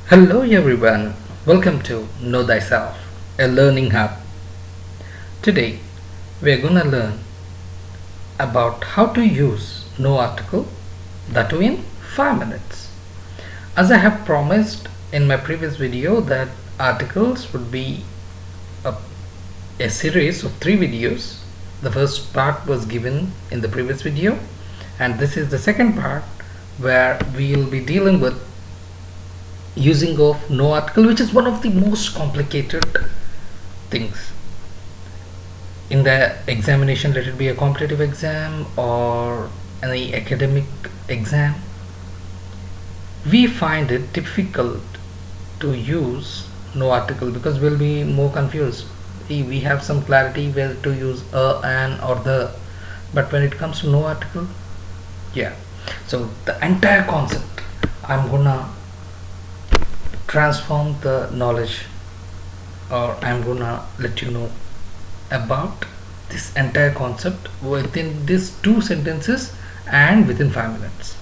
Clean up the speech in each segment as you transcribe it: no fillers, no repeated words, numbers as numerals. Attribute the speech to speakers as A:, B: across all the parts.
A: Hello everyone, welcome to Know Thyself, a learning hub. Today we are gonna learn about how to use no article, that too in 5 minutes. As I have promised in my previous video that articles would be a, a series of 3 videos. The first part was given in the previous video and this is the second part where we will be dealing with using of no article, which is one of the most complicated things in the examination. Let it be a competitive exam or any academic exam, we find it difficult to use no article because we'll be more confused. We have some clarity where to use a, an or the, but when it comes to no article, yeah. So the entire concept I'm gonna transform the knowledge, or I'm gonna let you know about this entire concept within these 2 sentences and within 5 minutes.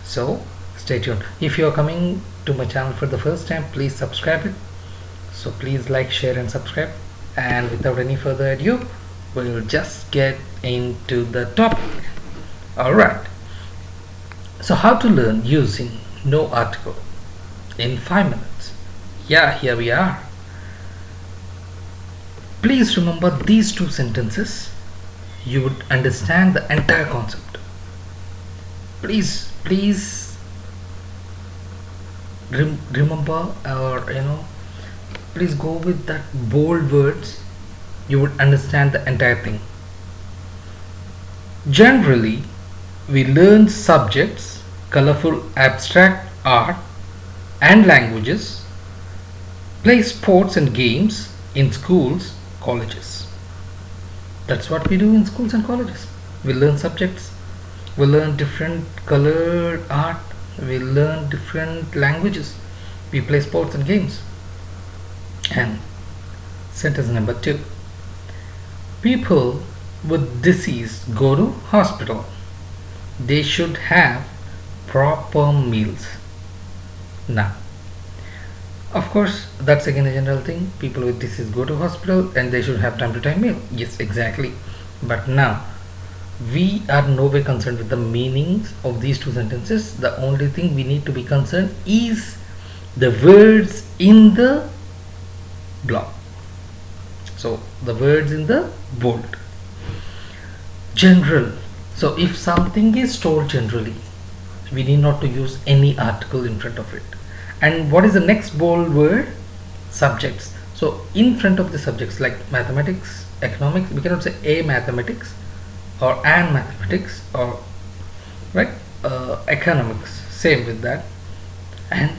A: So stay tuned. If you are coming to my channel for the first time, please subscribe it. So please like, share and subscribe, and without any further ado, we'll just get into the topic. Alright, so how to learn using no article in 5 minutes. Yeah, here we are. Please remember these 2 sentences. You would understand the entire concept. Please remember, or please go with that bold words. You would understand the entire thing. Generally, we learn subjects, colorful abstract art and languages, play sports and games in schools, colleges. That's what we do in schools and colleges. We learn subjects, we learn different colored art, we learn different languages, we play sports and games. And sentence number 2, people with disease go to hospital. They should have proper meals. Now, of course, that's again a general thing. People with disease go to hospital and they should have time to time meal. Yes, exactly. But now, we are no way concerned with the meanings of these 2 sentences. The only thing we need to be concerned is the words in the block. So, the words in the bold. General. So, if something is told generally, we need not to use any article in front of it. And what is the next bold word? Subjects. So in front of the subjects like mathematics, economics, we cannot say a mathematics or an mathematics, or right, economics, same with that. And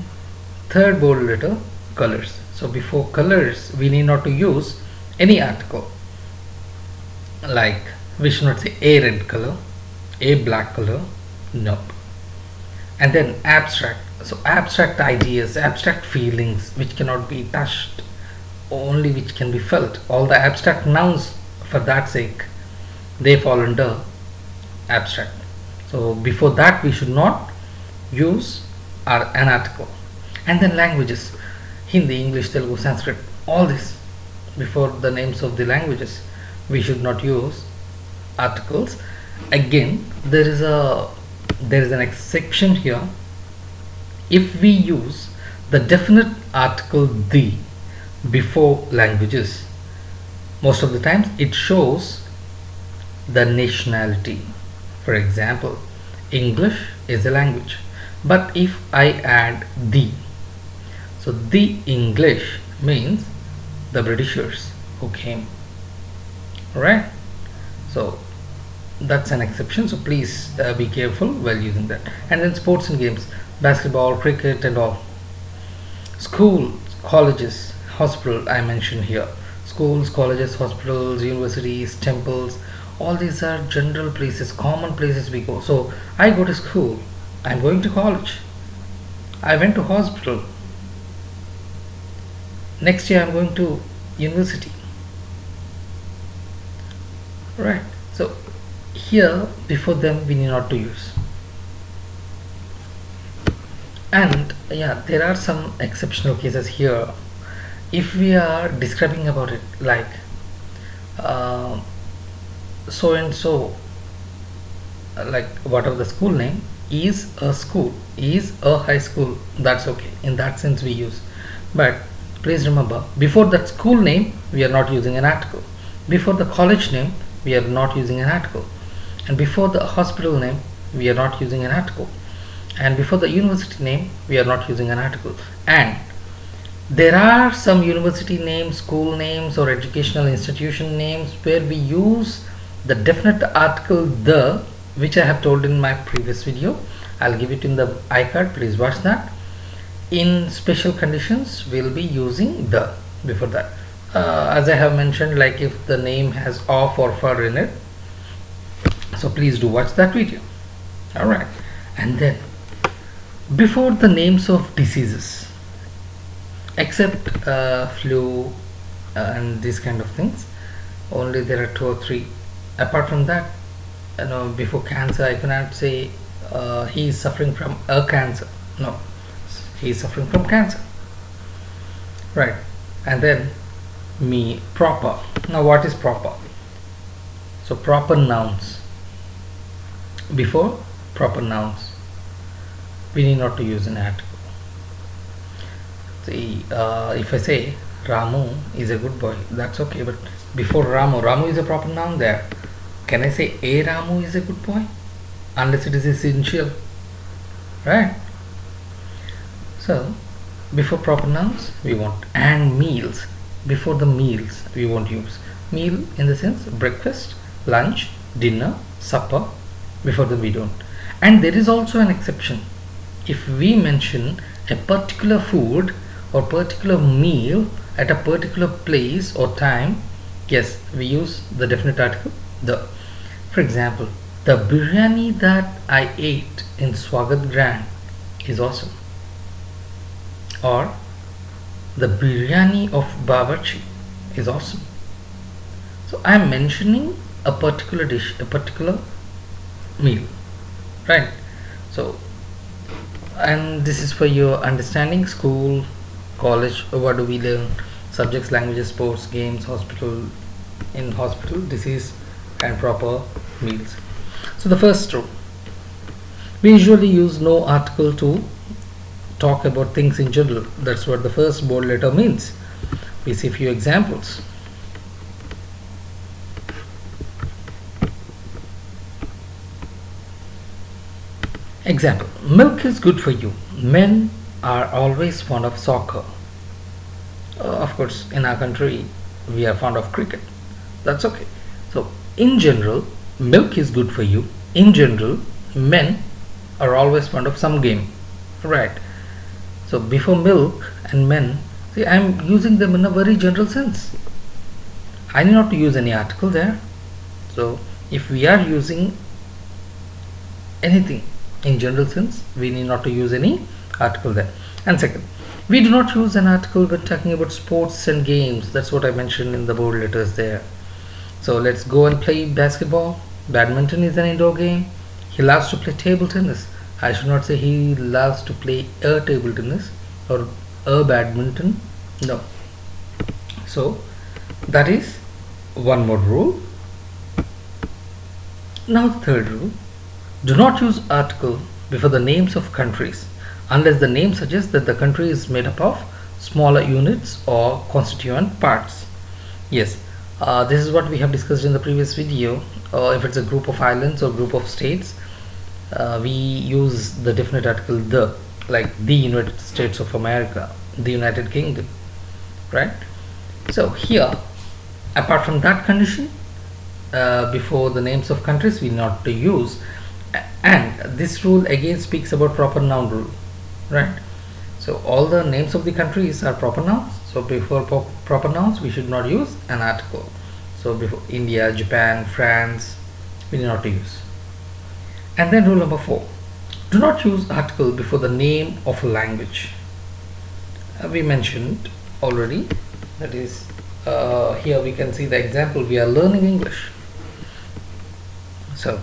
A: third bold letter, colors. So before colors we need not to use any article, like we should not say a red color, a black color, no. And then abstract. So abstract ideas, abstract feelings which cannot be touched, only which can be felt. All the abstract nouns, for that sake, they fall under abstract. So before that we should not use an article. And then languages, Hindi, English, Telugu, Sanskrit, all this. Before the names of the languages we should not use articles. Again, there is an exception here. If we use the definite article the before languages, most of the times it shows the nationality. For example, English is a language, but if I add the, so the English means the Britishers who came. Alright, so that's an exception, so please be careful while using that. And then sports and games, basketball, cricket and all. Schools, colleges, hospital, I mentioned here. Schools, colleges, hospitals, universities, temples, all these are general places, common places we go. So I go to school, I'm going to college, I went to hospital, next year I'm going to university. Right, so here before them we need not to use. And Yeah, there are some exceptional cases here. If we are describing about it like uh, so and so, like whatever the school name is, a school is a high school, that's okay, in that sense we use. But please remember, before that school name we are not using an article, before the college name we are not using an article, and before the hospital name we are not using an article, and before the university name we are not using an article. And there are some university names, school names, or educational institution names where we use the definite article the, which I have told in my previous video. I'll give it in the iCard, please watch that. In special conditions we'll be using the before that. As I have mentioned, like if the name has of or for in it, so please do watch that video. Alright, and then before the names of diseases, except flu and these kind of things, only there are two or three. Apart from that, before cancer I cannot say he is suffering from a cancer. No, he is suffering from cancer, right? And then me, proper. Now what is proper? So proper nouns, before proper nouns we need not to use an article. See, if I say Ramu is a good boy, that's okay, but before Ramu is a proper noun there. Can I say a Ramu is a good boy? Unless it is essential, right? So before proper nouns we want. And meals, before the meals we won't use. Meal in the sense breakfast, lunch, dinner, supper, before them we don't. And there is also an exception. If we mention a particular food or particular meal at a particular place or time, yes, we use the definite article the. For example, the biryani that I ate in Swagat Grand is awesome, or the biryani of Bawarchi is awesome. So I am mentioning a particular dish, a particular meal, right? So, and this is for your understanding. School, college, what do we learn? Subjects, languages, sports, games, hospital, in hospital, disease, and proper meals. So the first rule, we usually use no article to talk about things in general. That's what the first bold letter means. We see a few examples. Example, milk is good for you. Men are always fond of soccer. Of course, in our country, we are fond of cricket. That's okay. So, in general, milk is good for you. In general, men are always fond of some game. Right. So, before milk and men, see, I am using them in a very general sense. I need not to use any article there. So, if we are using anything in general sense, we need not to use any article there. And second, we do not use an article when talking about sports and games. That's what I mentioned in the bold letters there. So let's go and play basketball. Badminton is an indoor game. He loves to play table tennis. I should not say he loves to play a table tennis or a badminton. No. So that is one more rule. Now the third rule, do not use article before the names of countries unless the name suggests that the country is made up of smaller units or constituent parts. Yes, this is what we have discussed in the previous video. If it's a group of islands or group of states, we use the definite article the, like the United States of America, the United Kingdom, right? So here, apart from that condition, before the names of countries we not to use. And this rule again speaks about proper noun rule, right? So all the names of the countries are proper nouns. So before proper nouns we should not use an article. So before India, Japan, France, we need not to use. And then rule number 4, do not use article before the name of a language. We mentioned already, that is here we can see the example. We are learning English, so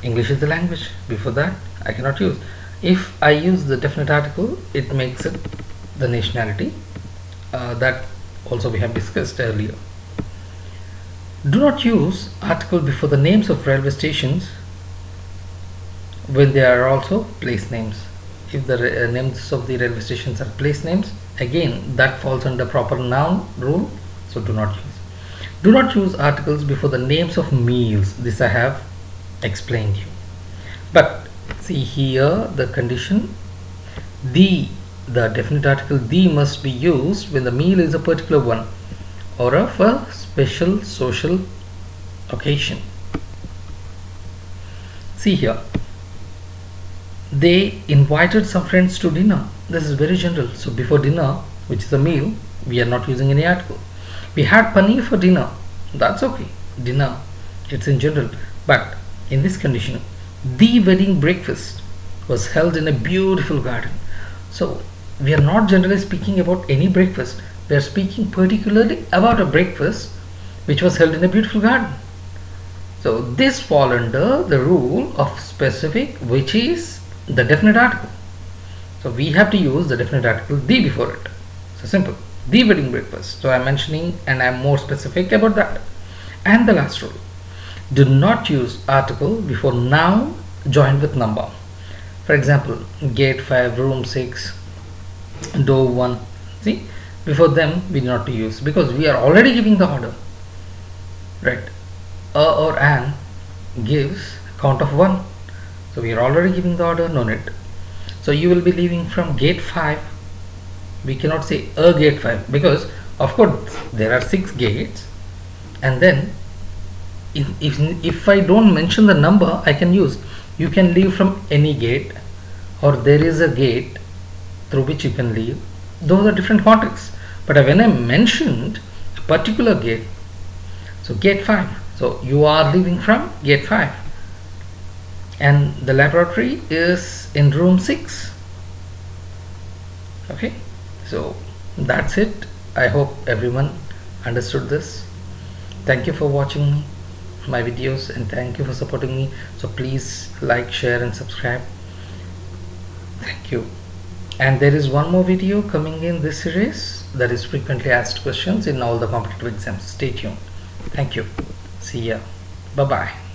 A: English is the language. Before that I cannot use. If I use the definite article, it makes it the nationality. That also we have discussed earlier. Do not use article before the names of railway stations when they are also place names. If the names of the railway stations are place names, again that falls under proper noun rule, so do not use. Do not use articles before the names of meals. This I have explained you. But see here the condition, the definite article the must be used when the meal is a particular one or of a special social occasion. See here, they invited some friends to dinner. This is very general. So before dinner, which is a meal, we are not using any article. We had paneer for dinner. That's okay. Dinner, it's in general. But in this condition, the wedding breakfast was held in a beautiful garden. So we are not generally speaking about any breakfast. We are speaking particularly about a breakfast which was held in a beautiful garden. So this fall under the rule of specific, which is the definite article. So we have to use the definite article the before it. So simple. The wedding breakfast. So I'm mentioning and I'm more specific about that. And the last rule. Do not use article before noun joined with number. For example, gate 5, room 6, door 1. See, before them we do not to use because we are already giving the order. Right. A or an gives count of 1. So we are already giving the order, no need. So you will be leaving from gate 5. We cannot say a gate 5 because of course there are 6 gates, and then if I don't mention the number, I can use you can leave from any gate, or there is a gate through which you can leave. Those are different contexts. But when I mentioned a particular gate, so gate 5, so you are leaving from gate 5, and the laboratory is in room 6. Okay, so that's it. I hope everyone understood this. Thank you for watching my videos and thank you for supporting me. So please like, share and subscribe. Thank you. And there is one more video coming in this series, that is frequently asked questions in all the competitive exams. Stay tuned. Thank you. See ya. Bye bye.